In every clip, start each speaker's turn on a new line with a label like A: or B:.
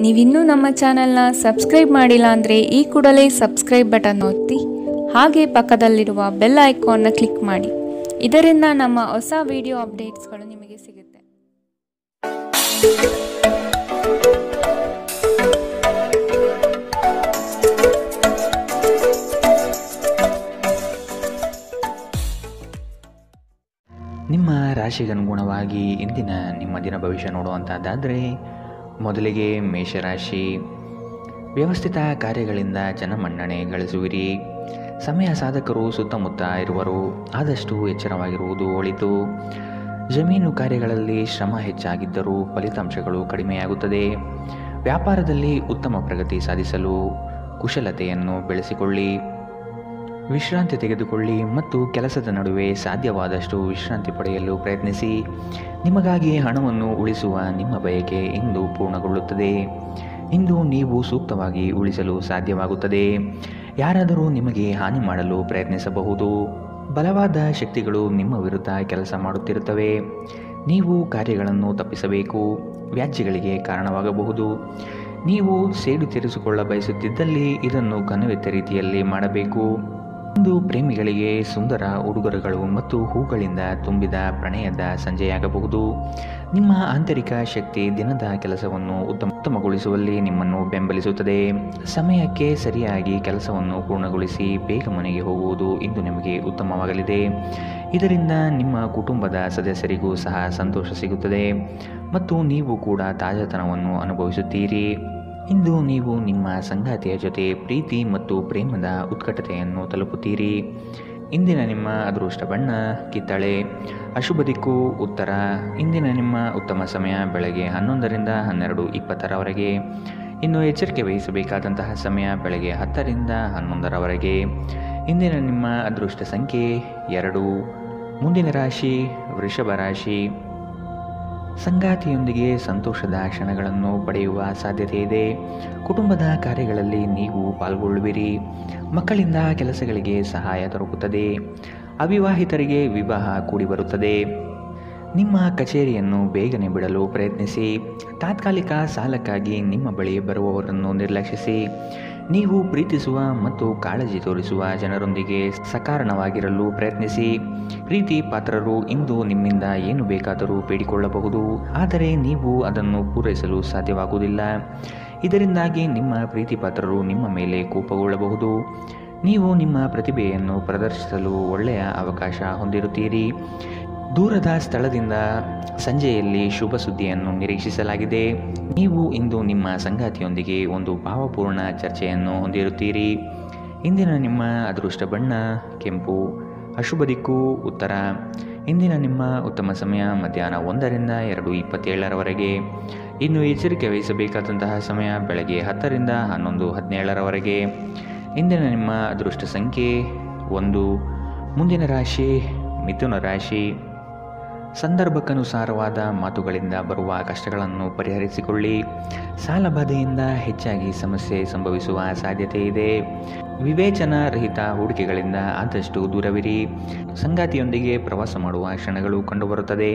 A: ನೀವಿನ್ನೂ ನಮ್ಮ ಚಾನೆಲ್ನ ಸಬ್ಸ್ಕ್ರೈಬ್ ಮಾಡಿಲ್ಲ ಅಂದರೆ ಈ ಕೂಡಲೇ ಸಬ್ಸ್ಕ್ರೈಬ್ ಬಟನ್ ಒತ್ತಿ ಹಾಗೆ ಪಕ್ಕದಲ್ಲಿರುವ ಬೆಲ್ ಐಕಾನ್ನ ಕ್ಲಿಕ್ ಮಾಡಿ. ಇದರಿಂದ ನಮ್ಮ ಹೊಸ ವಿಡಿಯೋ ಅಪ್ಡೇಟ್ಸ್ಗಳು ನಿಮಗೆ ಸಿಗುತ್ತೆ.
B: ನಿಮ್ಮ ರಾಶಿಗನುಗುಣವಾಗಿ ಇಂದಿನ ನಿಮ್ಮ ದಿನ ಭವಿಷ್ಯ ನೋಡುವಂಥದ್ದಾದರೆ ಮೊದಲಿಗೆ ಮೇಷರಾಶಿ. ವ್ಯವಸ್ಥಿತ ಕಾರ್ಯಗಳಿಂದ ಜನಮನ್ನಣೆ ಗಳಿಸುವಿರಿ. ಸಮಯ ಸಾಧಕರು ಸುತ್ತಮುತ್ತ ಇರುವರು, ಆದಷ್ಟು ಎಚ್ಚರವಾಗಿರುವುದು ಒಳಿತು. ಜಮೀನು ಕಾರ್ಯಗಳಲ್ಲಿ ಶ್ರಮ ಹೆಚ್ಚಾಗಿದ್ದರೂ ಫಲಿತಾಂಶಗಳು ಕಡಿಮೆಯಾಗುತ್ತದೆ. ವ್ಯಾಪಾರದಲ್ಲಿ ಉತ್ತಮ ಪ್ರಗತಿ ಸಾಧಿಸಲು ಕುಶಲತೆಯನ್ನು ಬೆಳೆಸಿಕೊಳ್ಳಿ. ವಿಶ್ರಾಂತಿ ತೆಗೆದುಕೊಳ್ಳಿ ಮತ್ತು ಕೆಲಸದ ನಡುವೆ ಸಾಧ್ಯವಾದಷ್ಟು ವಿಶ್ರಾಂತಿ ಪಡೆಯಲು ಪ್ರಯತ್ನಿಸಿ. ನಿಮಗಾಗಿ ಹಣವನ್ನು ಉಳಿಸುವ ನಿಮ್ಮ ಬಯಕೆ ಇಂದು ಪೂರ್ಣಗೊಳ್ಳುತ್ತದೆ. ಇಂದು ನೀವು ಸೂಕ್ತವಾಗಿ ಉಳಿಸಲು ಸಾಧ್ಯವಾಗುತ್ತದೆ. ಯಾರಾದರೂ ನಿಮಗೆ ಹಾನಿ ಮಾಡಲು ಪ್ರಯತ್ನಿಸಬಹುದು. ಬಲವಾದ ಶಕ್ತಿಗಳು ನಿಮ್ಮ ವಿರುದ್ಧ ಕೆಲಸ ಮಾಡುತ್ತಿರುತ್ತವೆ. ನೀವು ಕಾರ್ಯಗಳನ್ನು ತಪ್ಪಿಸಬೇಕು. ವ್ಯಾಜ್ಯಗಳಿಗೆ ಕಾರಣವಾಗಬಹುದು. ನೀವು ಸೇಡು ತೀರಿಸಿಕೊಳ್ಳ ಬಯಸುತ್ತಿದ್ದಲ್ಲಿ ಇದನ್ನು ಘನವೆತ್ತ ರೀತಿಯಲ್ಲಿ ಮಾಡಬೇಕು. ಇಂದು ಪ್ರೇಮಿಗಳಿಗೆ ಸುಂದರ ಉಡುಗೊರೆಗಳು ಮತ್ತು ಹೂಗಳಿಂದ ತುಂಬಿದ ಪ್ರಣಯದ ಸಂಜೆಯಾಗಬಹುದು. ನಿಮ್ಮ ಆಂತರಿಕ ಶಕ್ತಿ ದಿನದ ಕೆಲಸವನ್ನು ಉತ್ತಮಗೊಳಿಸುವಲ್ಲಿ ನಿಮ್ಮನ್ನು ಬೆಂಬಲಿಸುತ್ತದೆ. ಸಮಯಕ್ಕೆ ಸರಿಯಾಗಿ ಕೆಲಸವನ್ನು ಪೂರ್ಣಗೊಳಿಸಿ ಬೇಗ ಮನೆಗೆ ಹೋಗುವುದು ಇಂದು ನಿಮಗೆ ಉತ್ತಮವಾಗಲಿದೆ. ಇದರಿಂದ ನಿಮ್ಮ ಕುಟುಂಬದ ಸದಸ್ಯರಿಗೂ ಸಹ ಸಂತೋಷ ಸಿಗುತ್ತದೆ ಮತ್ತು ನೀವು ಕೂಡ ತಾಜಾತನವನ್ನು ಅನುಭವಿಸುತ್ತೀರಿ. ಇಂದು ನೀವು ನಿಮ್ಮ ಸಂಗಾತಿಯ ಜೊತೆ ಪ್ರೀತಿ ಮತ್ತು ಪ್ರೇಮದ ಉತ್ಕಟತೆಯನ್ನು ತಲುಪುತ್ತೀರಿ. ಇಂದಿನ ನಿಮ್ಮ ಅದೃಷ್ಟ ಬಣ್ಣ ಕಿತ್ತಳೆ. ಅಶುಭ ದಿಕ್ಕು ಉತ್ತರ. ಇಂದಿನ ನಿಮ್ಮ ಉತ್ತಮ ಸಮಯ ಬೆಳಗ್ಗೆ 11ರಿಂದ 12:20ರವರೆಗೆ. ಇನ್ನು ಎಚ್ಚರಿಕೆ ವಹಿಸಬೇಕಾದಂತಹ ಸಮಯ ಬೆಳಗ್ಗೆ 10ರಿಂದ 11ರವರೆಗೆ. ಇಂದಿನ ನಿಮ್ಮ ಅದೃಷ್ಟ ಸಂಖ್ಯೆ 2. ಮುಂದಿನ ರಾಶಿ ವೃಷಭ ರಾಶಿ. ಸಂಗಾತಿಯೊಂದಿಗೆ ಸಂತೋಷದ ಕ್ಷಣಗಳನ್ನು ಪಡೆಯುವ ಸಾಧ್ಯತೆ ಇದೆ. ಕುಟುಂಬದ ಕಾರ್ಯಗಳಲ್ಲಿ ನೀವು ಪಾಲ್ಗೊಳ್ಳುವಿರಿ. ಮಕ್ಕಳಿಂದ ಕೆಲಸಗಳಿಗೆ ಸಹಾಯ ದೊರಕುತ್ತದೆ. ಅವಿವಾಹಿತರಿಗೆ ವಿವಾಹ ಕೂಡಿ ಬರುತ್ತದೆ. ನಿಮ್ಮ ಕಚೇರಿಯನ್ನು ಬೇಗನೆ ಬಿಡಲು ಪ್ರಯತ್ನಿಸಿ. ತಾತ್ಕಾಲಿಕ ಸಾಲಕ್ಕಾಗಿ ನಿಮ್ಮ ಬಳಿ ಬರುವವರನ್ನು ನಿರ್ಲಕ್ಷಿಸಿ. ನೀವು ಪ್ರೀತಿಸುವ ಮತ್ತು ಕಾಳಜಿ ತೋರಿಸುವ ಜನರೊಂದಿಗೆ ಸಕಾರಣವಾಗಿರಲು ಪ್ರಯತ್ನಿಸಿ. ಪ್ರೀತಿ ಪಾತ್ರರು ಇಂದು ನಿಮ್ಮಿಂದ ಏನು ಬೇಕಾದರೂ ಬೇಡಿಕೊಳ್ಳಬಹುದು, ಆದರೆ ನೀವು ಅದನ್ನು ಪೂರೈಸಲು ಸಾಧ್ಯವಾಗುವುದಿಲ್ಲ. ಇದರಿಂದಾಗಿ ನಿಮ್ಮ ಪ್ರೀತಿ ಪಾತ್ರರು ನಿಮ್ಮ ಮೇಲೆ ಕೋಪಗೊಳ್ಳಬಹುದು. ನೀವು ನಿಮ್ಮ ಪ್ರತಿಭೆಯನ್ನು ಪ್ರದರ್ಶಿಸಲು ಒಳ್ಳೆಯ ಅವಕಾಶ ಹೊಂದಿರುತ್ತೀರಿ. ದೂರದ ಸ್ಥಳದಿಂದ ಸಂಜೆಯಲ್ಲಿ ಶುಭ ಸುದ್ದಿಯನ್ನು ನಿರೀಕ್ಷಿಸಲಾಗಿದೆ. ನೀವು ಇಂದು ನಿಮ್ಮ ಸಂಗಾತಿಯೊಂದಿಗೆ ಒಂದು ಭಾವಪೂರ್ಣ ಚರ್ಚೆಯನ್ನು ಹೊಂದಿರುತ್ತೀರಿ. ಇಂದಿನ ನಿಮ್ಮ ಅದೃಷ್ಟ ಬಣ್ಣ ಕೆಂಪು. ಅಶುಭ ದಿಕ್ಕು ಉತ್ತರ. ಇಂದಿನ ನಿಮ್ಮ ಉತ್ತಮ ಸಮಯ ಮಧ್ಯಾಹ್ನ 1ರಿಂದ 2:27ರವರೆಗೆ. ಇನ್ನು ಎಚ್ಚರಿಕೆ ವಹಿಸಬೇಕಾದಂತಹ ಸಮಯ ಬೆಳಗ್ಗೆ 10ರಿಂದ 11:17ರವರೆಗೆ. ಇಂದಿನ ನಿಮ್ಮ ಅದೃಷ್ಟ ಸಂಖ್ಯೆ 1. ಮುಂದಿನ ರಾಶಿ ಮಿಥುನ ರಾಶಿ. ಸಂದರ್ಭಕ್ಕನುಸಾರವಾದ ಮಾತುಗಳಿಂದ ಬರುವ ಕಷ್ಟಗಳನ್ನು ಪರಿಹರಿಸಿಕೊಳ್ಳಿ. ಸಾಲಬಾಧೆಯಿಂದ ಹೆಚ್ಚಾಗಿ ಸಮಸ್ಯೆ ಸಂಭವಿಸುವ ಸಾಧ್ಯತೆ ಇದೆ. ವಿವೇಚನಾ ರಹಿತ ಹೂಡಿಕೆಗಳಿಂದ ಆದಷ್ಟು ದೂರವಿರಿ. ಸಂಗಾತಿಯೊಂದಿಗೆ ಪ್ರವಾಸ ಮಾಡುವ ಕ್ಷಣಗಳು ಕಂಡುಬರುತ್ತದೆ.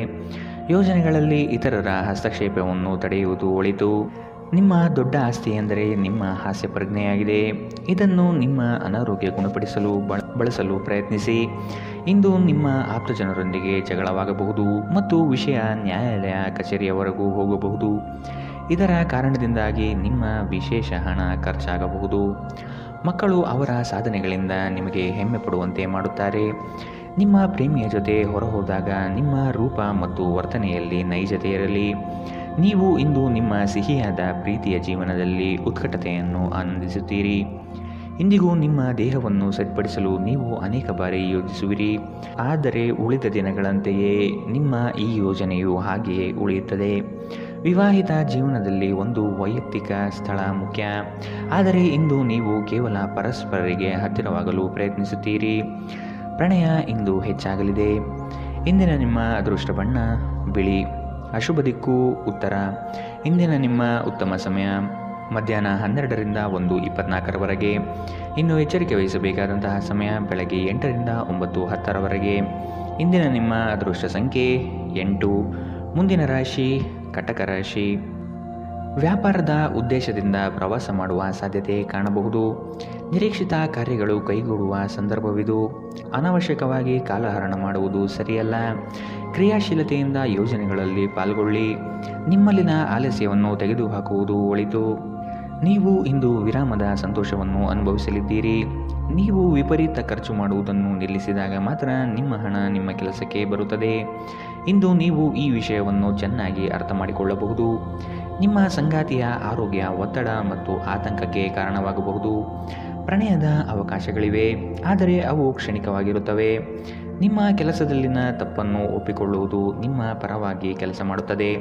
B: ಯೋಜನೆಗಳಲ್ಲಿ ಇತರರ ಹಸ್ತಕ್ಷೇಪವನ್ನು ತಡೆಯುವುದು ಒಳಿತು. ನಿಮ್ಮ ದೊಡ್ಡ ಆಸ್ತಿ ಎಂದರೆ ನಿಮ್ಮ ಹಾಸ್ಯ ಪ್ರಜ್ಞೆಯಾಗಿದೆ. ಇದನ್ನು ನಿಮ್ಮ ಅನಾರೋಗ್ಯ ಗುಣಪಡಿಸಲು ಬಳಸಲು ಪ್ರಯತ್ನಿಸಿ. ಇಂದು ನಿಮ್ಮ ಆಪ್ತ ಜನರೊಂದಿಗೆ ಜಗಳವಾಗಬಹುದು ಮತ್ತು ವಿಷಯ ನ್ಯಾಯಾಲಯ ಕಚೇರಿಯವರೆಗೂ ಹೋಗಬಹುದು. ಇದರ ಕಾರಣದಿಂದಾಗಿ ನಿಮ್ಮ ವಿಶೇಷ ಹಣ ಖರ್ಚಾಗಬಹುದು. ಮಕ್ಕಳು ಅವರ ಸಾಧನೆಗಳಿಂದ ನಿಮಗೆ ಹೆಮ್ಮೆ ಪಡುವಂತೆ ಮಾಡುತ್ತಾರೆ. ನಿಮ್ಮ ಪ್ರೇಮಿಯ ಜೊತೆ ಹೊರಹೋದಾಗ ನಿಮ್ಮ ರೂಪ ಮತ್ತು ವರ್ತನೆಯಲ್ಲಿ ನೈಜತೆ ಇರಲಿ. ನೀವು ಇಂದು ನಿಮ್ಮ ಸಿಹಿಯಾದ ಪ್ರೀತಿಯ ಜೀವನದಲ್ಲಿ ಉತ್ಕಟತೆಯನ್ನು ಆನಂದಿಸುತ್ತೀರಿ. ಇಂದಿಗೂ ನಿಮ್ಮ ದೇಹವನ್ನು ಸರಿಪಡಿಸಲು ನೀವು ಅನೇಕ ಬಾರಿ ಯೋಚಿಸುವಿರಿ, ಆದರೆ ಉಳಿದ ದಿನಗಳಂತೆಯೇ ನಿಮ್ಮ ಈ ಯೋಜನೆಯು ಹಾಗೆಯೇ ಉಳಿಯುತ್ತದೆ. ವಿವಾಹಿತ ಜೀವನದಲ್ಲಿ ಒಂದು ವೈಯಕ್ತಿಕ ಸ್ಥಳ ಮುಖ್ಯ, ಆದರೆ ಇಂದು ನೀವು ಕೇವಲ ಪರಸ್ಪರರಿಗೆ ಹತ್ತಿರವಾಗಲು ಪ್ರಯತ್ನಿಸುತ್ತೀರಿ. ಪ್ರಣಯ ಇಂದು ಹೆಚ್ಚಾಗಲಿದೆ. ಇಂದಿನ ನಿಮ್ಮ ಅದೃಷ್ಟ ಬಣ್ಣ ಬಿಳಿ. ಅಶುಭ ದಿಕ್ಕು ಉತ್ತರ. ಇಂದಿನ ನಿಮ್ಮ ಉತ್ತಮ ಸಮಯ ಮಧ್ಯಾಹ್ನ 12ರಿಂದ 1:24ರವರೆಗೆ. ಇನ್ನು ಎಚ್ಚರಿಕೆ ವಹಿಸಬೇಕಾದಂತಹ ಸಮಯ ಬೆಳಗ್ಗೆ 8ರಿಂದ 9:10ರವರೆಗೆ. ಇಂದಿನ ನಿಮ್ಮ ಅದೃಷ್ಟ ಸಂಖ್ಯೆ 8. ಮುಂದಿನ ರಾಶಿ ಕಟಕ ರಾಶಿ. ವ್ಯಾಪಾರದ ಉದ್ದೇಶದಿಂದ ಪ್ರವಾಸ ಮಾಡುವ ಸಾಧ್ಯತೆ ಕಾಣಬಹುದು. ನಿರೀಕ್ಷಿತ ಕಾರ್ಯಗಳು ಕೈಗೂಡುವ ಸಂದರ್ಭವಿದು. ಅನಾವಶ್ಯಕವಾಗಿ ಕಾಲಹರಣ ಮಾಡುವುದು ಸರಿಯಲ್ಲ. ಕ್ರಿಯಾಶೀಲತೆಯಿಂದ ಯೋಜನೆಗಳಲ್ಲಿ ಪಾಲ್ಗೊಳ್ಳಿ. ನಿಮ್ಮಲ್ಲಿನ ಆಲಸ್ಯವನ್ನು ತೆಗೆದುಹಾಕುವುದು ಒಳಿತು. ನೀವು ಇಂದು ವಿರಾಮದ ಸಂತೋಷವನ್ನು ಅನುಭವಿಸಲಿದ್ದೀರಿ. ನೀವು ವಿಪರೀತ ಖರ್ಚು ಮಾಡುವುದನ್ನು ನಿಲ್ಲಿಸಿದಾಗ ಮಾತ್ರ ನಿಮ್ಮ ಹಣ ನಿಮ್ಮ ಕೆಲಸಕ್ಕೆ ಬರುತ್ತದೆ. ಇಂದು ನೀವು ಈ ವಿಷಯವನ್ನು ಚೆನ್ನಾಗಿ ಅರ್ಥ ಮಾಡಿಕೊಳ್ಳಬಹುದು. ನಿಮ್ಮ ಸಂಗಾತಿಯ ಆರೋಗ್ಯ ಒತ್ತಡ ಮತ್ತು ಆತಂಕಕ್ಕೆ ಕಾರಣವಾಗಬಹುದು. ಪ್ರಣಯದ ಅವಕಾಶಗಳಿವೆ, ಆದರೆ ಅವು ಕ್ಷಣಿಕವಾಗಿರುತ್ತವೆ. ನಿಮ್ಮ ಕೆಲಸದಲ್ಲಿನ ತಪ್ಪನ್ನು ಒಪ್ಪಿಕೊಳ್ಳುವುದು ನಿಮ್ಮ ಪರವಾಗಿ ಕೆಲಸ ಮಾಡುತ್ತದೆ,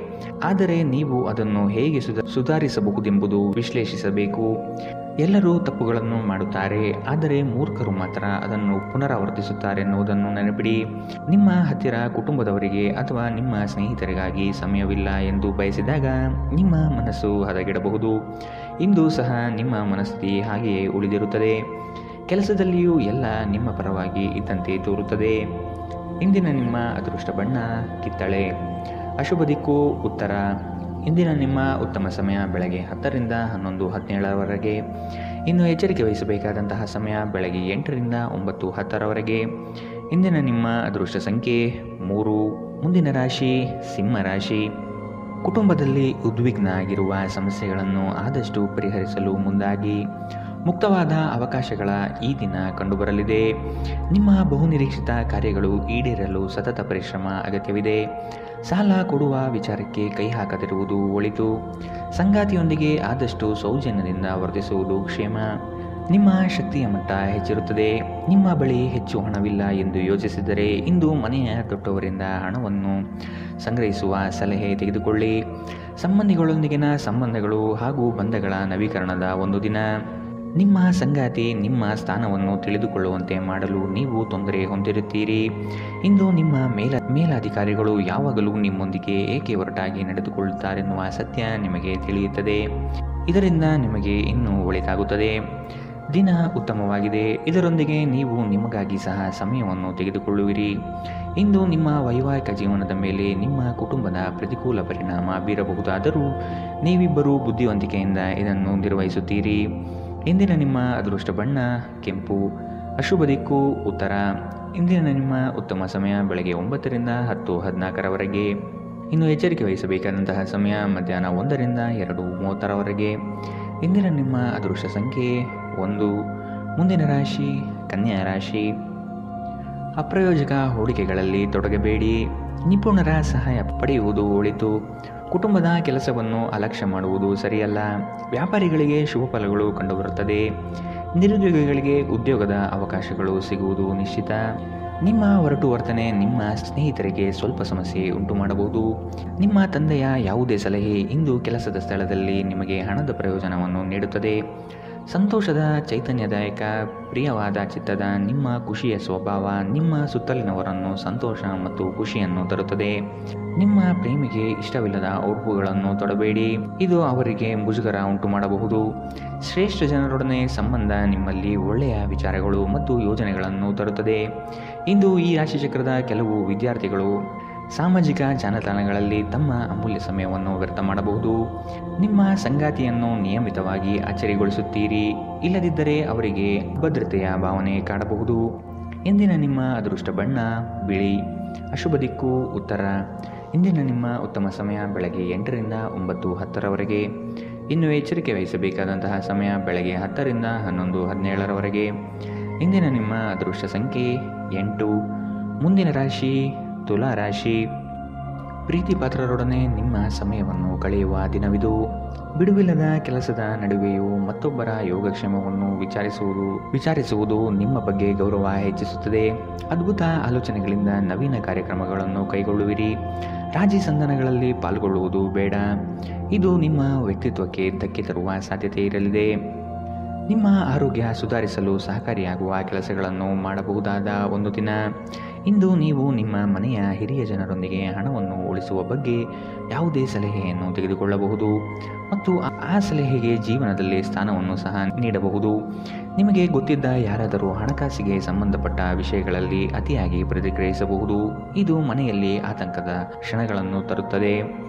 B: ಆದರೆ ನೀವು ಅದನ್ನು ಹೇಗೆ ಸುಧಾರಿಸಬಹುದೆಂಬುದು ವಿಶ್ಲೇಷಿಸಬೇಕು. ಎಲ್ಲರೂ ತಪ್ಪುಗಳನ್ನು ಮಾಡುತ್ತಾರೆ, ಆದರೆ ಮೂರ್ಖರು ಮಾತ್ರ ಅದನ್ನು ಪುನರಾವರ್ತಿಸುತ್ತಾರೆ ಎನ್ನುವುದನ್ನು ನೆನಪಿಡಿ. ನಿಮ್ಮ ಹತ್ತಿರ ಕುಟುಂಬದವರಿಗೆ ಅಥವಾ ನಿಮ್ಮ ಸ್ನೇಹಿತರಿಗಾಗಿ ಸಮಯವಿಲ್ಲ ಎಂದು ಬಯಸಿದಾಗ ನಿಮ್ಮ ಮನಸ್ಸು ಹದಗೆಡಬಹುದು. ಇಂದು ಸಹ ನಿಮ್ಮ ಮನಸ್ಥಿತಿ ಹಾಗೆಯೇ ಉಳಿದಿರುತ್ತದೆ. ಕೆಲಸದಲ್ಲಿಯೂ ಎಲ್ಲ ನಿಮ್ಮ ಪರವಾಗಿ ಇದ್ದಂತೆ ತೋರುತ್ತದೆ. ಇಂದಿನ ನಿಮ್ಮ ಅದೃಷ್ಟ ಬಣ್ಣ ಕಿತ್ತಳೆ. ಅಶುಭ ದಿಕ್ಕು ಉತ್ತರ. ಇಂದಿನ ನಿಮ್ಮ ಉತ್ತಮ ಸಮಯ ಬೆಳಗ್ಗೆ 10 ರಿಂದ 11, 17ರವರೆಗೆ. ಇನ್ನು ಎಚ್ಚರಿಕೆ ವಹಿಸಬೇಕಾದಂತಹ ಸಮಯ ಬೆಳಗ್ಗೆ 8 ರಿಂದ 9, 10ರವರೆಗೆ. ಇಂದಿನ ನಿಮ್ಮ ಅದೃಷ್ಟ ಸಂಖ್ಯೆ 3. ಮುಂದಿನ ರಾಶಿ ಸಿಂಹ ರಾಶಿ. ಕುಟುಂಬದಲ್ಲಿ ಉದ್ವಿಗ್ನ ಆಗಿರುವ ಸಮಸ್ಯೆಗಳನ್ನು ಆದಷ್ಟು ಪರಿಹರಿಸಲು ಮುಂದಾಗಿ. ಮುಕ್ತವಾದ ಅವಕಾಶಗಳ ಈ ದಿನ ಕಂಡುಬರಲಿದೆ. ನಿಮ್ಮ ಬಹುನಿರೀಕ್ಷಿತ ಕಾರ್ಯಗಳು ಈಡೇರಲು ಸತತ ಪರಿಶ್ರಮ ಅಗತ್ಯವಿದೆ. ಸಾಲ ಕೊಡುವ ವಿಚಾರಕ್ಕೆ ಕೈ ಹಾಕದಿರುವುದು ಒಳಿತು. ಸಂಗಾತಿಯೊಂದಿಗೆ ಆದಷ್ಟು ಸೌಜನ್ಯದಿಂದ ವರ್ತಿಸುವುದು ಕ್ಷೇಮ. ನಿಮ್ಮ ಶಕ್ತಿಯ ಮಟ್ಟ ಹೆಚ್ಚಿರುತ್ತದೆ. ನಿಮ್ಮ ಬಳಿ ಹೆಚ್ಚು ಹಣವಿಲ್ಲ ಎಂದು ಯೋಚಿಸಿದರೆ ಇಂದು ಮನೆಯ ದೊಡ್ಡವರಿಂದ ಹಣವನ್ನು ಸಂಗ್ರಹಿಸುವ ಸಲಹೆ ತೆಗೆದುಕೊಳ್ಳಿ. ಸಂಬಂಧಿಗಳೊಂದಿಗಿನ ಸಂಬಂಧಗಳು ಹಾಗೂ ಬಂಧಗಳ ನವೀಕರಣದ ಒಂದು ದಿನ. ನಿಮ್ಮ ಸಂಗಾತಿ ನಿಮ್ಮ ಸ್ಥಾನವನ್ನು ತಿಳಿದುಕೊಳ್ಳುವಂತೆ ಮಾಡಲು ನೀವು ತೊಂದರೆ ಹೊಂದಿರುತ್ತೀರಿ. ಇಂದು ನಿಮ್ಮ ಮೇಲಾಧಿಕಾರಿಗಳು ಯಾವಾಗಲೂ ನಿಮ್ಮೊಂದಿಗೆ ಏಕೆ ಒರಟಾಗಿ ನಡೆದುಕೊಳ್ಳುತ್ತಾರೆನ್ನುವ ಸತ್ಯ ನಿಮಗೆ ತಿಳಿಯುತ್ತದೆ. ಇದರಿಂದ ನಿಮಗೆ ಇನ್ನೂ ಒಳಿತಾಗುತ್ತದೆ. ದಿನ ಉತ್ತಮವಾಗಿದೆ. ಇದರೊಂದಿಗೆ ನೀವು ನಿಮಗಾಗಿ ಸಹ ಸಮಯವನ್ನು ತೆಗೆದುಕೊಳ್ಳುವಿರಿ. ಇಂದು ನಿಮ್ಮ ವೈವಾಹಿಕ ಜೀವನದ ಮೇಲೆ ನಿಮ್ಮ ಕುಟುಂಬದ ಪ್ರತಿಕೂಲ ಪರಿಣಾಮ ಬೀರಬಹುದಾದರೂ ನೀವಿಬ್ಬರೂ ಬುದ್ಧಿವಂತಿಕೆಯಿಂದ ಇದನ್ನು ನಿರ್ವಹಿಸುತ್ತೀರಿ. ಇಂದಿನ ನಿಮ್ಮ ಅದೃಷ್ಟ ಬಣ್ಣ ಕೆಂಪು. ಅಶುಭ ದಿಕ್ಕು ಉತ್ತರ. ಇಂದಿನ ನಿಮ್ಮ ಉತ್ತಮ ಸಮಯ ಬೆಳಗ್ಗೆ 9 ರಿಂದ 10, 14ರವರೆಗೆ. ಇನ್ನು ಎಚ್ಚರಿಕೆ ವಹಿಸಬೇಕಾದಂತಹ ಸಮಯ ಮಧ್ಯಾಹ್ನ 1 ರಿಂದ 2:30ರವರೆಗೆ. ಇಂದಿನ ನಿಮ್ಮ ಅದೃಷ್ಟ ಸಂಖ್ಯೆ 1. ಮುಂದಿನ ರಾಶಿ ಕನ್ಯಾ ರಾಶಿ. ಅಪ್ರಯೋಜಕ ಹೂಡಿಕೆಗಳಲ್ಲಿ ತೊಡಗಬೇಡಿ. ನಿಪುಣರ ಸಹಾಯ ಪಡೆಯುವುದು ಒಳಿತು. ಕುಟುಂಬದ ಕೆಲಸವನ್ನು ಅಲಕ್ಷ್ಯ ಮಾಡುವುದು ಸರಿಯಲ್ಲ. ವ್ಯಾಪಾರಿಗಳಿಗೆ ಶುಭ ಫಲಗಳು ಕಂಡುಬರುತ್ತದೆ. ನಿರುದ್ಯೋಗಿಗಳಿಗೆ ಉದ್ಯೋಗದ ಅವಕಾಶಗಳು ಸಿಗುವುದು ನಿಶ್ಚಿತ. ನಿಮ್ಮ ಒರಟು ವರ್ತನೆ ನಿಮ್ಮ ಸ್ನೇಹಿತರಿಗೆ ಸ್ವಲ್ಪ ಸಮಸ್ಯೆ ಉಂಟು ಮಾಡಬಹುದು. ನಿಮ್ಮ ತಂದೆಯ ಯಾವುದೇ ಸಲಹೆ ಇಂದು ಕೆಲಸದ ಸ್ಥಳದಲ್ಲಿ ನಿಮಗೆ ಹಣದ ಪ್ರಯೋಜನವನ್ನು ನೀಡುತ್ತದೆ. ಸಂತೋಷದ ಚೈತನ್ಯದಾಯಕ ಪ್ರಿಯವಾದ ಚಿತ್ತದ ನಿಮ್ಮ ಖುಷಿಯ ಸ್ವಭಾವ ನಿಮ್ಮ ಸುತ್ತಲಿನವರನ್ನು ಸಂತೋಷ ಮತ್ತು ಖುಷಿಯನ್ನು ತರುತ್ತದೆ. ನಿಮ್ಮ ಪ್ರೇಮಿಗೆ ಇಷ್ಟವಿಲ್ಲದ ಉಡುಪುಗಳನ್ನು ತೊಡಬೇಡಿ. ಇದು ಅವರಿಗೆ ಮುಜುಗರ ಉಂಟು ಮಾಡಬಹುದು. ಶ್ರೇಷ್ಠ ಜನರೊಡನೆ ಸಂಬಂಧ ನಿಮ್ಮಲ್ಲಿ ಒಳ್ಳೆಯ ವಿಚಾರಗಳು ಮತ್ತು ಯೋಜನೆಗಳನ್ನು ತರುತ್ತದೆ. ಇಂದು ಈ ರಾಶಿಚಕ್ರದ ಕೆಲವು ವಿದ್ಯಾರ್ಥಿಗಳು ಸಾಮಾಜಿಕ ಜಾಲತಾಣಗಳಲ್ಲಿ ತಮ್ಮ ಅಮೂಲ್ಯ ಸಮಯವನ್ನು ವ್ಯರ್ಥ ಮಾಡಬಹುದು. ನಿಮ್ಮ ಸಂಗಾತಿಯನ್ನು ನಿಯಮಿತವಾಗಿ ಅಚ್ಚರಿಗೊಳಿಸುತ್ತೀರಿ. ಇಲ್ಲದಿದ್ದರೆ ಅವರಿಗೆ ಅಭದ್ರತೆಯ ಭಾವನೆ ಕಾಡಬಹುದು. ಇಂದಿನ ನಿಮ್ಮ ಅದೃಷ್ಟ ಬಣ್ಣ ಬಿಳಿ. ಅಶುಭ ದಿಕ್ಕು ಉತ್ತರ. ಇಂದಿನ ನಿಮ್ಮ ಉತ್ತಮ ಸಮಯ ಬೆಳಗ್ಗೆ 8 ರಿಂದ 9, 10ರವರೆಗೆ. ಇನ್ನು ಎಚ್ಚರಿಕೆ ವಹಿಸಬೇಕಾದಂತಹ ಸಮಯ ಬೆಳಗ್ಗೆ 10 ರಿಂದ 11, 17ರವರೆಗೆ. ಇಂದಿನ ನಿಮ್ಮ ಅದೃಷ್ಟ ಸಂಖ್ಯೆ 8. ಮುಂದಿನ ರಾಶಿ ತುಲಾ ರಾಶಿ. ಪ್ರೀತಿ ಪಾತ್ರರೊಡನೆ ನಿಮ್ಮ ಸಮಯವನ್ನು ಕಳೆಯುವ ದಿನವಿದು. ಬಿಡುವಿಲ್ಲದ ಕೆಲಸದ ನಡುವೆಯೂ ಮತ್ತೊಬ್ಬರ ಯೋಗಕ್ಷೇಮವನ್ನು ವಿಚಾರಿಸುವುದು ನಿಮ್ಮ ಬಗ್ಗೆ ಗೌರವ ಹೆಚ್ಚಿಸುತ್ತದೆ. ಅದ್ಭುತ ಆಲೋಚನೆಗಳಿಂದ ನವೀನ ಕಾರ್ಯಕ್ರಮಗಳನ್ನು ಕೈಗೊಳ್ಳುವಿರಿ. ರಾಜಿ ಸಂಧಾನಗಳಲ್ಲಿ ಪಾಲ್ಗೊಳ್ಳುವುದು ಬೇಡ. ಇದು ನಿಮ್ಮ ವ್ಯಕ್ತಿತ್ವಕ್ಕೆ ಧಕ್ಕೆ ತರುವ ಸಾಧ್ಯತೆ ಇರಲಿದೆ. ನಿಮ್ಮ ಆರೋಗ್ಯ ಸುಧಾರಿಸಲು ಸಹಕಾರಿಯಾಗುವ ಕೆಲಸಗಳನ್ನು ಮಾಡಬಹುದಾದ ಒಂದು ದಿನ. ಇಂದು ನೀವು ನಿಮ್ಮ ಮನೆಯ ಹಿರಿಯ ಜನರೊಂದಿಗೆ ಹಣವನ್ನು ಉಳಿಸುವ ಬಗ್ಗೆ ಯಾವುದೇ ಸಲಹೆಯನ್ನು ತೆಗೆದುಕೊಳ್ಳಬಹುದು ಮತ್ತು ಆ ಸಲಹೆಗೆ ಜೀವನದಲ್ಲಿ ಸ್ಥಾನವನ್ನು ಸಹ ನೀಡಬಹುದು. ನಿಮಗೆ ಗೊತ್ತಿದ್ದ ಯಾರಾದರೂ ಹಣಕಾಸಿಗೆ ಸಂಬಂಧಪಟ್ಟ ವಿಷಯಗಳಲ್ಲಿ ಅತಿಯಾಗಿ ಪ್ರತಿಕ್ರಿಯಿಸಬಹುದು. ಇದು ಮನೆಯಲ್ಲಿ ಆತಂಕದ ಕ್ಷಣಗಳನ್ನು ತರುತ್ತದೆ.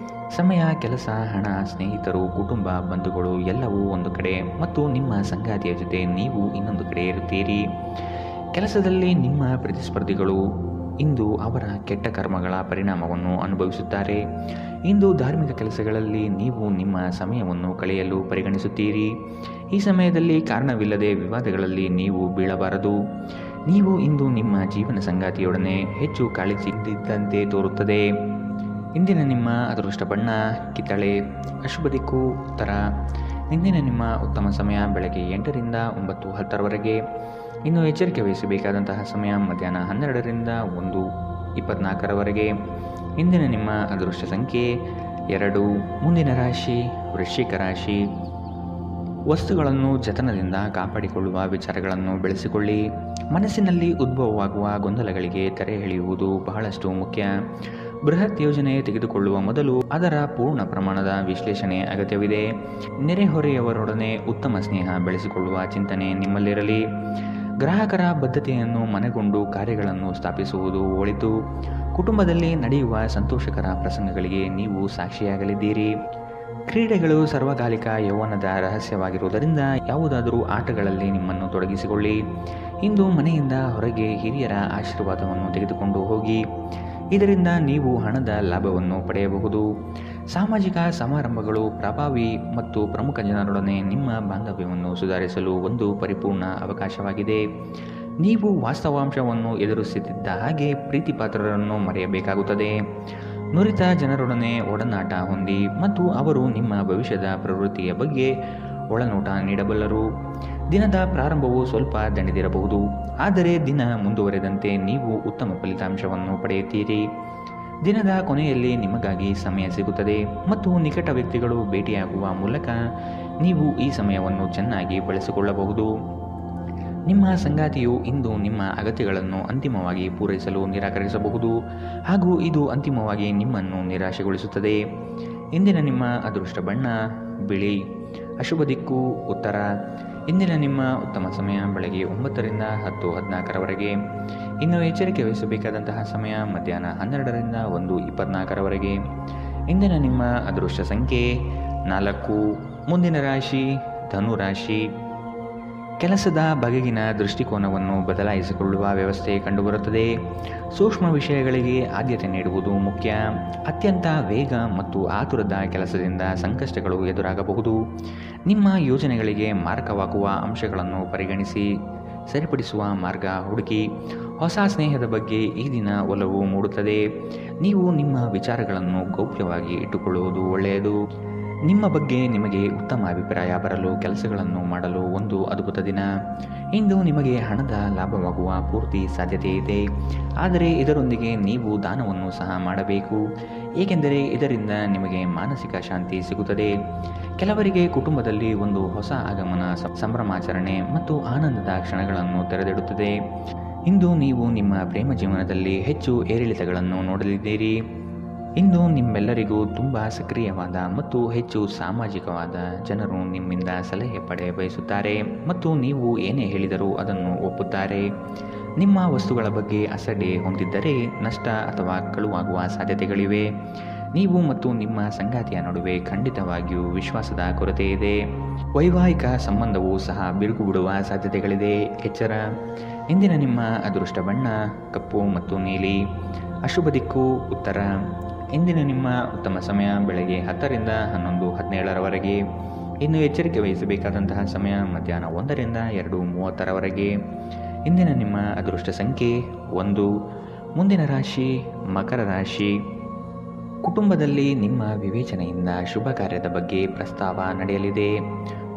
B: ಸಮಯ, ಕೆಲಸ, ಹಣ, ಸ್ನೇಹಿತರು, ಕುಟುಂಬ, ಬಂಧುಗಳು ಎಲ್ಲವೂ ಒಂದು ಕಡೆ ಮತ್ತು ನಿಮ್ಮ ಸಂಗಾತಿಯ ಜೊತೆ ನೀವು ಇನ್ನೊಂದು ಕಡೆ ಇರುತ್ತೀರಿ. ಕೆಲಸದಲ್ಲಿ ನಿಮ್ಮ ಪ್ರತಿಸ್ಪರ್ಧಿಗಳು ಇಂದು ಅವರ ಕೆಟ್ಟ ಕರ್ಮಗಳ ಪರಿಣಾಮವನ್ನು ಅನುಭವಿಸುತ್ತಾರೆ. ಇಂದು ಧಾರ್ಮಿಕ ಕೆಲಸಗಳಲ್ಲಿ ನೀವು ನಿಮ್ಮ ಸಮಯವನ್ನು ಕಳೆಯಲು ಪರಿಗಣಿಸುತ್ತೀರಿ. ಈ ಸಮಯದಲ್ಲಿ ಕಾರಣವಿಲ್ಲದೆ ವಿವಾದಗಳಲ್ಲಿ ನೀವು ಬೀಳಬಾರದು. ನೀವು ಇಂದು ನಿಮ್ಮ ಜೀವನ ಸಂಗಾತಿಯೊಡನೆ ಹೆಚ್ಚು ಕಾಳಜಿಯಿದ್ದಂತೆ ತೋರುತ್ತದೆ. ಇಂದಿನ ನಿಮ್ಮ ಅದೃಷ್ಟ ಬಣ್ಣ ಕಿತ್ತಳೆ. ಅಶುಭ ದಿಕ್ಕು ಉತ್ತರ. ಇಂದಿನ ನಿಮ್ಮ ಉತ್ತಮ ಸಮಯ ಬೆಳಗ್ಗೆ 8ರಿಂದ 9:10ರವರೆಗೆ. ಇನ್ನು ಎಚ್ಚರಿಕೆ ವಹಿಸಬೇಕಾದಂತಹ ಸಮಯ ಮಧ್ಯಾಹ್ನ 12ರಿಂದ 1:24ರವರೆಗೆ. ಇಂದಿನ ನಿಮ್ಮ ಅದೃಷ್ಟ ಸಂಖ್ಯೆ 2. ಮುಂದಿನ ರಾಶಿ ವೃಶ್ಚಿಕ ರಾಶಿ. ವಸ್ತುಗಳನ್ನು ಜತನದಿಂದ ಕಾಪಾಡಿಕೊಳ್ಳುವ ವಿಚಾರಗಳನ್ನು ಬೆಳೆಸಿಕೊಳ್ಳಿ. ಮನಸ್ಸಿನಲ್ಲಿ ಉದ್ಭವವಾಗುವ ಗೊಂದಲಗಳಿಗೆ ತೆರೆ ಎಳೆಯುವುದು ಬಹಳಷ್ಟು ಮುಖ್ಯ. ಬೃಹತ್ ಯೋಜನೆ ತೆಗೆದುಕೊಳ್ಳುವ ಮೊದಲು ಅದರ ಪೂರ್ಣ ಪ್ರಮಾಣದ ವಿಶ್ಲೇಷಣೆ ಅಗತ್ಯವಿದೆ. ನೆರೆಹೊರೆಯವರೊಡನೆ ಉತ್ತಮ ಸ್ನೇಹ ಬೆಳೆಸಿಕೊಳ್ಳುವ ಚಿಂತನೆ ನಿಮ್ಮಲ್ಲಿರಲಿ. ಗ್ರಾಹಕರ ಬದ್ಧತೆಯನ್ನು ಮನಗೊಂಡು ಕಾರ್ಯಗಳನ್ನು ಸ್ಥಾಪಿಸುವುದು ಒಳಿತು. ಕುಟುಂಬದಲ್ಲಿ ನಡೆಯುವ ಸಂತೋಷಕರ ಪ್ರಸಂಗಗಳಿಗೆ ನೀವು ಸಾಕ್ಷಿಯಾಗಲಿದ್ದೀರಿ. ಕ್ರೀಡೆಗಳು ಸರ್ವಕಾಲಿಕ ಯೌವನದ ರಹಸ್ಯವಾಗಿರುವುದರಿಂದ ಯಾವುದಾದರೂ ಆಟಗಳಲ್ಲಿ ನಿಮ್ಮನ್ನು ತೊಡಗಿಸಿಕೊಳ್ಳಿ. ಇಂದು ಮನೆಯಿಂದ ಹೊರಗೆ ಹಿರಿಯರ ಆಶೀರ್ವಾದವನ್ನು ತೆಗೆದುಕೊಂಡು ಹೋಗಿ. ಇದರಿಂದ ನೀವು ಹಣದ ಲಾಭವನ್ನು ಪಡೆಯಬಹುದು. ಸಾಮಾಜಿಕ ಸಮಾರಂಭಗಳು ಪ್ರಭಾವಿ ಮತ್ತು ಪ್ರಮುಖ ಜನರೊಡನೆ ನಿಮ್ಮ ಬಾಂಧವ್ಯವನ್ನು ಸುಧಾರಿಸಲು ಒಂದು ಪರಿಪೂರ್ಣ ಅವಕಾಶವಾಗಿದೆ. ನೀವು ವಾಸ್ತವಾಂಶವನ್ನು ಎದುರಿಸುತ್ತಿದ್ದ ಹಾಗೆ ಪ್ರೀತಿಪಾತ್ರರನ್ನು ಮರೆಯಬೇಕಾಗುತ್ತದೆ. ನುರಿತ ಜನರೊಡನೆ ಒಡನಾಟ ಹೊಂದಿ ಮತ್ತು ಅವರು ನಿಮ್ಮ ಭವಿಷ್ಯದ ಪ್ರವೃತ್ತಿಯ ಬಗ್ಗೆ ಒಳನೋಟ ನೀಡಬಲ್ಲರು. ದಿನದ ಪ್ರಾರಂಭವು ಸ್ವಲ್ಪ ದಣಿದಿರಬಹುದು, ಆದರೆ ದಿನ ಮುಂದುವರೆದಂತೆ ನೀವು ಉತ್ತಮ ಫಲಿತಾಂಶವನ್ನು ಪಡೆಯುತ್ತೀರಿ. ದಿನದ ಕೊನೆಯಲ್ಲಿ ನಿಮಗಾಗಿ ಸಮಯ ಸಿಗುತ್ತದೆ ಮತ್ತು ನಿಕಟ ವ್ಯಕ್ತಿಗಳು ಭೇಟಿಯಾಗುವ ಮೂಲಕ ನೀವು ಈ ಸಮಯವನ್ನು ಚೆನ್ನಾಗಿ ಬಳಸಿಕೊಳ್ಳಬಹುದು. ನಿಮ್ಮ ಸಂಗಾತಿಯು ಇಂದು ನಿಮ್ಮ ಅಗತ್ಯಗಳನ್ನು ಅಂತಿಮವಾಗಿ ಪೂರೈಸಲು ನಿರಾಕರಿಸಬಹುದು ಹಾಗೂ ಇದು ಅಂತಿಮವಾಗಿ ನಿಮ್ಮನ್ನು ನಿರಾಶೆಗೊಳಿಸುತ್ತದೆ. ಇಂದಿನ ನಿಮ್ಮ ಅದೃಷ್ಟ ಬಣ್ಣ ಬಿಳಿ. ಅಶುಭ ದಿಕ್ಕು ಉತ್ತರ. ಇಂದಿನ ನಿಮ್ಮ ಉತ್ತಮ ಸಮಯ ಬೆಳಗ್ಗೆ 9ರಿಂದ 10:14ರವರೆಗೆ. ಇನ್ನು ಎಚ್ಚರಿಕೆ ವಹಿಸಬೇಕಾದಂತಹ ಸಮಯ ಮಧ್ಯಾಹ್ನ 12ರಿಂದ 1:24ರವರೆಗೆ. ಇಂದಿನ ನಿಮ್ಮ ಅದೃಷ್ಟ ಸಂಖ್ಯೆ 4. ಮುಂದಿನ ರಾಶಿ ಧನು ರಾಶಿ. ಕೆಲಸದ ಬಗೆಗಿನ ದೃಷ್ಟಿಕೋನವನ್ನು ಬದಲಾಯಿಸಿಕೊಳ್ಳುವ ವ್ಯವಸ್ಥೆ ಕಂಡುಬರುತ್ತದೆ. ಸೂಕ್ಷ್ಮ ವಿಷಯಗಳಿಗೆ ಆದ್ಯತೆ ನೀಡುವುದು ಮುಖ್ಯ. ಅತ್ಯಂತ ವೇಗ ಮತ್ತು ಆತುರದ ಕೆಲಸದಿಂದ ಸಂಕಷ್ಟಗಳು ಎದುರಾಗಬಹುದು. ನಿಮ್ಮ ಯೋಜನೆಗಳಿಗೆ ಮಾರಕವಾಗುವ ಅಂಶಗಳನ್ನು ಪರಿಗಣಿಸಿ ಸರಿಪಡಿಸುವ ಮಾರ್ಗ ಹುಡುಕಿ. ಹೊಸ ಸ್ನೇಹದ ಬಗ್ಗೆ ಈ ದಿನ ಒಲವು ಮೂಡುತ್ತದೆ. ನೀವು ನಿಮ್ಮ ವಿಚಾರಗಳನ್ನು ಗೌಪ್ಯವಾಗಿ ಇಟ್ಟುಕೊಳ್ಳುವುದು ಒಳ್ಳೆಯದು. ನಿಮ್ಮ ಬಗ್ಗೆ ನಿಮಗೆ ಉತ್ತಮ ಅಭಿಪ್ರಾಯ ಬರಲು ಕೆಲಸಗಳನ್ನು ಮಾಡಲು ಒಂದು ಅದ್ಭುತ ದಿನ. ಇಂದು ನಿಮಗೆ ಹಣದ ಲಾಭವಾಗುವ ಪೂರ್ತಿ ಸಾಧ್ಯತೆ ಇದೆ, ಆದರೆ ಇದರೊಂದಿಗೆ ನೀವು ದಾನವನ್ನು ಸಹ ಮಾಡಬೇಕು, ಏಕೆಂದರೆ ಇದರಿಂದ ನಿಮಗೆ ಮಾನಸಿಕ ಶಾಂತಿ ಸಿಗುತ್ತದೆ. ಕೆಲವರಿಗೆ ಕುಟುಂಬದಲ್ಲಿ ಒಂದು ಹೊಸ ಆಗಮನ ಸಂಭ್ರಮಾಚರಣೆ ಮತ್ತು ಆನಂದದ ಕ್ಷಣಗಳನ್ನು ತೆರೆದಿಡುತ್ತದೆ. ಇಂದು ನೀವು ನಿಮ್ಮ ಪ್ರೇಮ ಜೀವನದಲ್ಲಿ ಹೆಚ್ಚು ಏರಿಳಿತಗಳನ್ನು ನೋಡಲಿದ್ದೀರಿ. ಇಂದು ನಿಮ್ಮೆಲ್ಲರಿಗೂ ತುಂಬ ಸಕ್ರಿಯವಾದ ಮತ್ತು ಹೆಚ್ಚು ಸಾಮಾಜಿಕವಾದ ಜನರು ನಿಮ್ಮಿಂದ ಸಲಹೆ ಪಡೆಯ ಬಯಸುತ್ತಾರೆ ಮತ್ತು ನೀವು ಏನೇ ಹೇಳಿದರೂ ಅದನ್ನು ಒಪ್ಪುತ್ತಾರೆ. ನಿಮ್ಮ ವಸ್ತುಗಳ ಬಗ್ಗೆ ಅಸಡ್ಡೆ ಹೊಂದಿದ್ದರೆ ನಷ್ಟ ಅಥವಾ ಕಳುವಾಗುವ ಸಾಧ್ಯತೆಗಳಿವೆ. ನೀವು ಮತ್ತು ನಿಮ್ಮ ಸಂಗಾತಿಯ ನಡುವೆ ಖಂಡಿತವಾಗಿಯೂ ವಿಶ್ವಾಸದ ಕೊರತೆ ಇದೆ. ವೈವಾಹಿಕ ಸಂಬಂಧವೂ ಸಹ ಬಿರುಕು ಬಿಡುವ ಸಾಧ್ಯತೆಗಳಿದೆ. ಎಚ್ಚರ. ಇಂದಿನ ನಿಮ್ಮ ಅದೃಷ್ಟ ಬಣ್ಣ ಕಪ್ಪು ಮತ್ತು ನೀಲಿ. ಅಶುಭ ದಿಕ್ಕು ಉತ್ತರ. ಇಂದಿನ ನಿಮ್ಮ ಉತ್ತಮ ಸಮಯ ಬೆಳಗ್ಗೆ 10ರಿಂದ 11:17ರವರೆಗೆ. ಇನ್ನು ಎಚ್ಚರಿಕೆ ವಹಿಸಬೇಕಾದಂತಹ ಸಮಯ ಮಧ್ಯಾಹ್ನ 1ರಿಂದ 2:30ರವರೆಗೆ. ಇಂದಿನ ನಿಮ್ಮ ಅದೃಷ್ಟ ಸಂಖ್ಯೆ 1. ಮುಂದಿನ ರಾಶಿ ಮಕರ ರಾಶಿ. ಕುಟುಂಬದಲ್ಲಿ ನಿಮ್ಮ ವಿವೇಚನೆಯಿಂದ ಶುಭ ಕಾರ್ಯದ ಬಗ್ಗೆ ಪ್ರಸ್ತಾವ ನಡೆಯಲಿದೆ.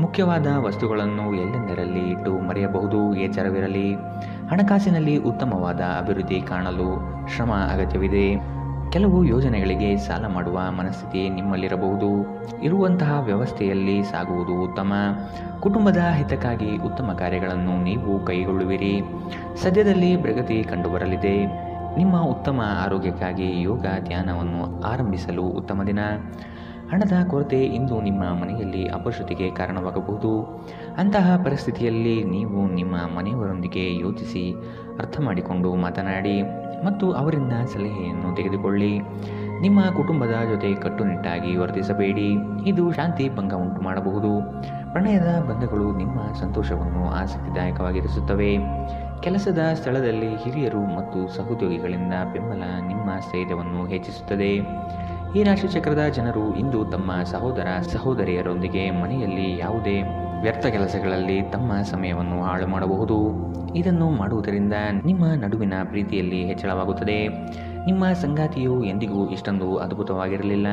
B: ಮುಖ್ಯವಾದ ವಸ್ತುಗಳನ್ನು ಎಲ್ಲೆಂದರಲ್ಲಿ ಇಟ್ಟು ಮರೆಯಬಹುದು. ಎಚ್ಚರವಿರಲಿ. ಹಣಕಾಸಿನಲ್ಲಿ ಉತ್ತಮವಾದ ಅಭಿವೃದ್ಧಿ ಕಾಣಲು ಶ್ರಮ ಅಗತ್ಯವಿದೆ. ಕೆಲವು ಯೋಜನೆಗಳಿಗೆ ಸಾಲ ಮಾಡುವ ಮನಸ್ಥಿತಿ ನಿಮ್ಮಲ್ಲಿರಬಹುದು. ಇರುವಂತಹ ವ್ಯವಸ್ಥೆಯಲ್ಲಿ ಸಾಗುವುದು ಉತ್ತಮ. ಕುಟುಂಬದ ಹಿತಕ್ಕಾಗಿ ಉತ್ತಮ ಕಾರ್ಯಗಳನ್ನು ನೀವು ಕೈಗೊಳ್ಳುವಿರಿ. ಸದ್ಯದಲ್ಲಿ ಪ್ರಗತಿ ಕಂಡುಬರಲಿದೆ. ನಿಮ್ಮ ಉತ್ತಮ ಆರೋಗ್ಯಕ್ಕಾಗಿ ಯೋಗ ಧ್ಯಾನವನ್ನು ಆರಂಭಿಸಲು ಉತ್ತಮ ದಿನ. ಹಣದ ಕೊರತೆ ಇಂದು ನಿಮ್ಮ ಮನೆಯಲ್ಲಿ ಅಪಶ್ರುತಿಗೆ ಕಾರಣವಾಗಬಹುದು. ಅಂತಹ ಪರಿಸ್ಥಿತಿಯಲ್ಲಿ ನೀವು ನಿಮ್ಮ ಮನೆಯವರೊಂದಿಗೆ ಯೋಚಿಸಿ ಅರ್ಥ ಮಾಡಿಕೊಂಡು ಮಾತನಾಡಿ ಮತ್ತು ಅವರಿಂದ ಸಲಹೆಯನ್ನು ತೆಗೆದುಕೊಳ್ಳಿ. ನಿಮ್ಮ ಕುಟುಂಬದ ಜೊತೆ ಕಟ್ಟುನಿಟ್ಟಾಗಿ ವರ್ತಿಸಬೇಡಿ, ಇದು ಶಾಂತಿ ಭಂಗ ಉಂಟು ಮಾಡಬಹುದು. ಪ್ರಣಯದ ಬಂಧಗಳು ನಿಮ್ಮ ಸಂತೋಷವನ್ನು ಆಸಕ್ತಿದಾಯಕವಾಗಿರಿಸುತ್ತವೆ. ಕೆಲಸದ ಸ್ಥಳದಲ್ಲಿ ಹಿರಿಯರು ಮತ್ತು ಸಹೋದ್ಯೋಗಿಗಳಿಂದ ಬೆಂಬಲ ನಿಮ್ಮ ಸ್ಥೈರ್ಯವನ್ನು ಹೆಚ್ಚಿಸುತ್ತದೆ. ಈ ರಾಶಿಚಕ್ರದ ಜನರು ಇಂದು ತಮ್ಮ ಸಹೋದರಿಯರೊಂದಿಗೆ ಮನೆಯಲ್ಲಿ ಯಾವುದೇ ವ್ಯರ್ಥ ಕೆಲಸಗಳಲ್ಲಿ ತಮ್ಮ ಸಮಯವನ್ನು ಹಾಳು ಮಾಡಬಹುದು. ಇದನ್ನು ಮಾಡುವುದರಿಂದ ನಿಮ್ಮ ನಡುವಿನ ಪ್ರೀತಿಯಲ್ಲಿ ಹೆಚ್ಚಳವಾಗುತ್ತದೆ. ನಿಮ್ಮ ಸಂಗಾತಿಯು ಎಂದಿಗೂ ಇಷ್ಟೊಂದು ಅದ್ಭುತವಾಗಿರಲಿಲ್ಲ.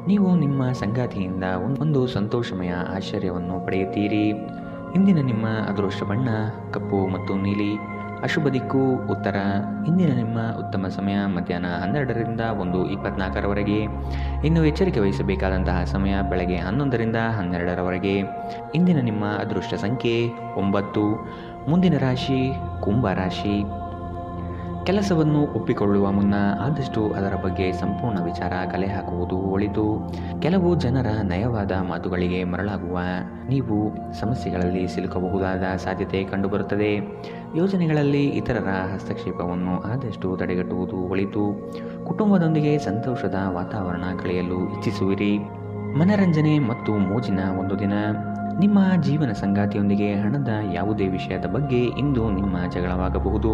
B: ನೀವು ನಿಮ್ಮ ಸಂಗಾತಿಯಿಂದ ಒಂದು ಸಂತೋಷಮಯ ಆಶ್ಚರ್ಯವನ್ನು ಪಡೆಯುತ್ತೀರಿ. ಇಂದಿನ ನಿಮ್ಮ ಅದೃಷ್ಟ ಬಣ್ಣ ಕಪ್ಪು ಮತ್ತು ನೀಲಿ. ಅಶುಭ ದಿಕ್ಕು ಉತ್ತರ. ಇಂದಿನ ನಿಮ್ಮ ಉತ್ತಮ ಸಮಯ ಮಧ್ಯಾಹ್ನ 12ರಿಂದ 1:24ರವರೆಗೆ. ಇನ್ನು ಎಚ್ಚರಿಕೆ ವಹಿಸಬೇಕಾದಂತಹ ಸಮಯ ಬೆಳಗ್ಗೆ 11ರಿಂದ 12ರವರೆಗೆ. ಇಂದಿನ ನಿಮ್ಮ ಅದೃಷ್ಟ ಸಂಖ್ಯೆ 9. ಮುಂದಿನ ರಾಶಿ ಕುಂಭ ರಾಶಿ. ಕೆಲಸವನ್ನು ಒಪ್ಪಿಕೊಳ್ಳುವ ಮುನ್ನ ಆದಷ್ಟು ಅದರ ಬಗ್ಗೆ ಸಂಪೂರ್ಣ ವಿಚಾರ ಕಲೆ ಹಾಕುವುದು ಒಳಿತು. ಕೆಲವು ಜನರ ನಯವಾದ ಮಾತುಗಳಿಗೆ ಮರಳಾಗುವ ನೀವು ಸಮಸ್ಯೆಗಳಲ್ಲಿ ಸಿಲುಕಬಹುದಾದ ಸಾಧ್ಯತೆ ಕಂಡುಬರುತ್ತದೆ. ಯೋಜನೆಗಳಲ್ಲಿ ಇತರರ ಹಸ್ತಕ್ಷೇಪವನ್ನು ಆದಷ್ಟು ತಡೆಗಟ್ಟುವುದು ಒಳಿತು. ಕುಟುಂಬದೊಂದಿಗೆ ಸಂತೋಷದ ವಾತಾವರಣ ಕಳೆಯಲು ಇಚ್ಛಿಸುವಿರಿ. ಮನರಂಜನೆ ಮತ್ತು ಮೋಜಿನ ಒಂದು ದಿನ. ನಿಮ್ಮ ಜೀವನ ಸಂಗಾತಿಯೊಂದಿಗೆ ಹಣದ ಯಾವುದೇ ವಿಷಯದ ಬಗ್ಗೆ ಇಂದು ನಿಮ್ಮ ಜಗಳವಾಗಬಹುದು.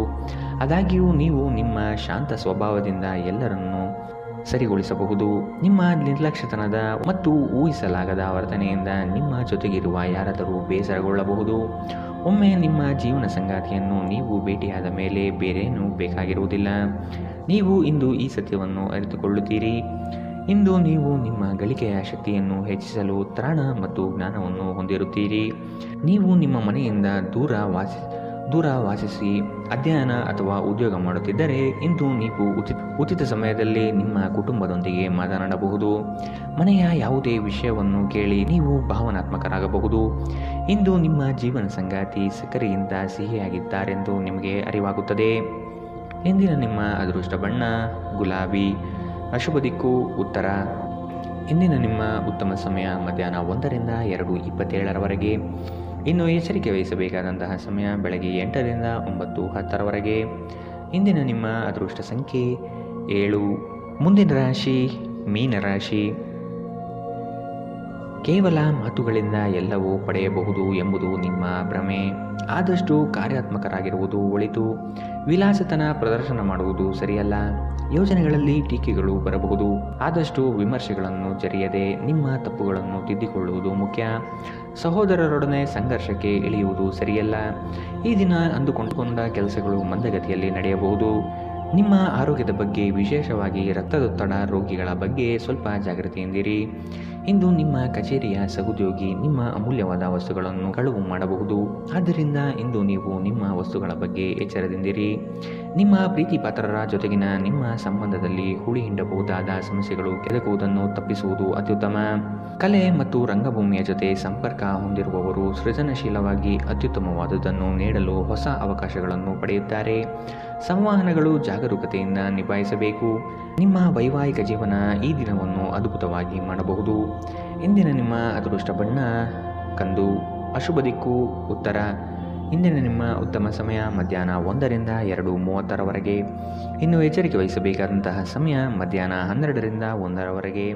B: ಆದಾಗ್ಯೂ ನೀವು ನಿಮ್ಮ ಶಾಂತ ಸ್ವಭಾವದಿಂದ ಎಲ್ಲರನ್ನೂ ಸರಿಗೊಳಿಸಬಹುದು. ನಿಮ್ಮ ನಿರ್ಲಕ್ಷ್ಯತನದ ಮತ್ತು ಊಹಿಸಲಾಗದ ವರ್ತನೆಯಿಂದ ನಿಮ್ಮ ಜೊತೆಗಿರುವ ಯಾರಾದರೂ ಬೇಸರಗೊಳ್ಳಬಹುದು. ಒಮ್ಮೆ ನಿಮ್ಮ ಜೀವನ ಸಂಗಾತಿಯನ್ನು ನೀವು ಭೇಟಿಯಾದ ಮೇಲೆ ಬೇರೇನೂ ಬೇಕಾಗಿರುವುದಿಲ್ಲ. ನೀವು ಇಂದು ಈ ಸತ್ಯವನ್ನು ಅರಿತುಕೊಳ್ಳುತ್ತೀರಿ. ಇಂದು ನೀವು ನಿಮ್ಮ ಗಳಿಕೆಯ ಶಕ್ತಿಯನ್ನು ಹೆಚ್ಚಿಸಲು ತ್ರಾಣ ಮತ್ತು ಜ್ಞಾನವನ್ನು ಹೊಂದಿರುತ್ತೀರಿ. ನೀವು ನಿಮ್ಮ ಮನೆಯಿಂದ ದೂರ ವಾಸಿಸಿ ಅಧ್ಯಯನ ಅಥವಾ ಉದ್ಯೋಗ ಮಾಡುತ್ತಿದ್ದರೆ ಇಂದು ನೀವು ಉಚಿತ ಸಮಯದಲ್ಲಿ ನಿಮ್ಮ ಕುಟುಂಬದೊಂದಿಗೆ ಮಾತನಾಡಬಹುದು. ಮನೆಯ ಯಾವುದೇ ವಿಷಯವನ್ನು ಕೇಳಿ ನೀವು ಭಾವನಾತ್ಮಕರಾಗಬಹುದು. ಇಂದು ನಿಮ್ಮ ಜೀವನ ಸಂಗಾತಿ ಸಕ್ಕರೆಗಿಂತ ಸಿಹಿಯಾಗಿದ್ದಾರೆಂದು ನಿಮಗೆ ಅರಿವಾಗುತ್ತದೆ. ಇಂದಿನ ನಿಮ್ಮ ಅದೃಷ್ಟ ಬಣ್ಣ ಗುಲಾಬಿ. ಅಶುಭ ದಿಕ್ಕು ಉತ್ತರ. ಇಂದಿನ ನಿಮ್ಮ ಉತ್ತಮ ಸಮಯ ಮಧ್ಯಾಹ್ನ 1ರಿಂದ 2:27ರವರೆಗೆ. ಇನ್ನು ಎಚ್ಚರಿಕೆ ವಹಿಸಬೇಕಾದಂತಹ ಸಮಯ ಬೆಳಗ್ಗೆ 8ರಿಂದ 9:10ರವರೆಗೆ. ಇಂದಿನ ನಿಮ್ಮ ಅದೃಷ್ಟ ಸಂಖ್ಯೆ 7. ಮುಂದಿನ ರಾಶಿ ಮೀನರಾಶಿ. ಕೇವಲ ಮಾತುಗಳಿಂದ ಎಲ್ಲವೂ ಪಡೆಯಬಹುದು ಎಂಬುದು ನಿಮ್ಮ ಭ್ರಮೆ. ಆದಷ್ಟು ಕಾರ್ಯಾತ್ಮಕರಾಗಿರುವುದು ಒಳಿತು. ವಿಲಾಸತನ ಪ್ರದರ್ಶನ ಮಾಡುವುದು ಸರಿಯಲ್ಲ. ಯೋಜನೆಗಳಲ್ಲಿ ಟೀಕೆಗಳು ಬರಬಹುದು. ಆದಷ್ಟು ವಿಮರ್ಶೆಗಳನ್ನು ಜರಿಯದೆ ನಿಮ್ಮ ತಪ್ಪುಗಳನ್ನು ತಿದ್ದಿಕೊಳ್ಳುವುದು ಮುಖ್ಯ. ಸಹೋದರರೊಡನೆ ಸಂಘರ್ಷಕ್ಕೆ ಇಳಿಯುವುದು ಸರಿಯಲ್ಲ. ಈ ದಿನ ಅಂದುಕೊಂಡ ಕೆಲಸಗಳು ಮಂದಗತಿಯಲ್ಲಿ ನಡೆಯಬಹುದು. ನಿಮ್ಮ ಆರೋಗ್ಯದ ಬಗ್ಗೆ, ವಿಶೇಷವಾಗಿ ರಕ್ತದೊತ್ತಡ ರೋಗಿಗಳ ಬಗ್ಗೆ ಸ್ವಲ್ಪ ಜಾಗೃತಿಯಿಂದಿರಿ. ಇಂದು ನಿಮ್ಮ ಕಚೇರಿಯ ಸಹೋದ್ಯೋಗಿ ನಿಮ್ಮ ಅಮೂಲ್ಯವಾದ ವಸ್ತುಗಳನ್ನು ಕಳುವು ಮಾಡಬಹುದು. ಆದ್ದರಿಂದ ಇಂದು ನೀವು ನಿಮ್ಮ ವಸ್ತುಗಳ ಬಗ್ಗೆ ಎಚ್ಚರದಿಂದಿರಿ. ನಿಮ್ಮ ಪ್ರೀತಿ ಪಾತ್ರರ ಜೊತೆಗಿನ ನಿಮ್ಮ ಸಂಬಂಧದಲ್ಲಿ ಹುಳಿ ಹಿಂಡಬಹುದಾದ ಸಮಸ್ಯೆಗಳು ಕೆದಕುವುದನ್ನು ತಪ್ಪಿಸುವುದು ಅತ್ಯುತ್ತಮ. ಕಲೆ ಮತ್ತು ರಂಗಭೂಮಿಯ ಜೊತೆ ಸಂಪರ್ಕ ಹೊಂದಿರುವವರು ಸೃಜನಶೀಲವಾಗಿ ಅತ್ಯುತ್ತಮವಾದುದನ್ನು ನೀಡಲು ಹೊಸ ಅವಕಾಶಗಳನ್ನು ಪಡೆಯುತ್ತಾರೆ. ಸಂವಹನಗಳು ಜಾಗರೂಕತೆಯಿಂದ ನಿಭಾಯಿಸಬೇಕು. ನಿಮ್ಮ ವೈವಾಹಿಕ ಜೀವನ ಈ ದಿನವನ್ನು ಅದ್ಭುತವಾಗಿ ಮಾಡಬಹುದು. ಇಂದಿನ ನಿಮ್ಮ ಅದೃಷ್ಟ ಬಣ್ಣ ಕಂದು. ಅಶುಭ ದಿಕ್ಕು ಉತ್ತರ. ಇಂದಿನ ನಿಮ್ಮ ಉತ್ತಮ ಸಮಯ ಮಧ್ಯಾಹ್ನ 1ರಿಂದ 2:30ರವರೆಗೆ. ಇನ್ನು ಎಚ್ಚರಿಕೆ ವಹಿಸಬೇಕಾದಂತಹ ಸಮಯ ಮಧ್ಯಾಹ್ನ 12ರಿಂದ 1ರವರೆಗೆ.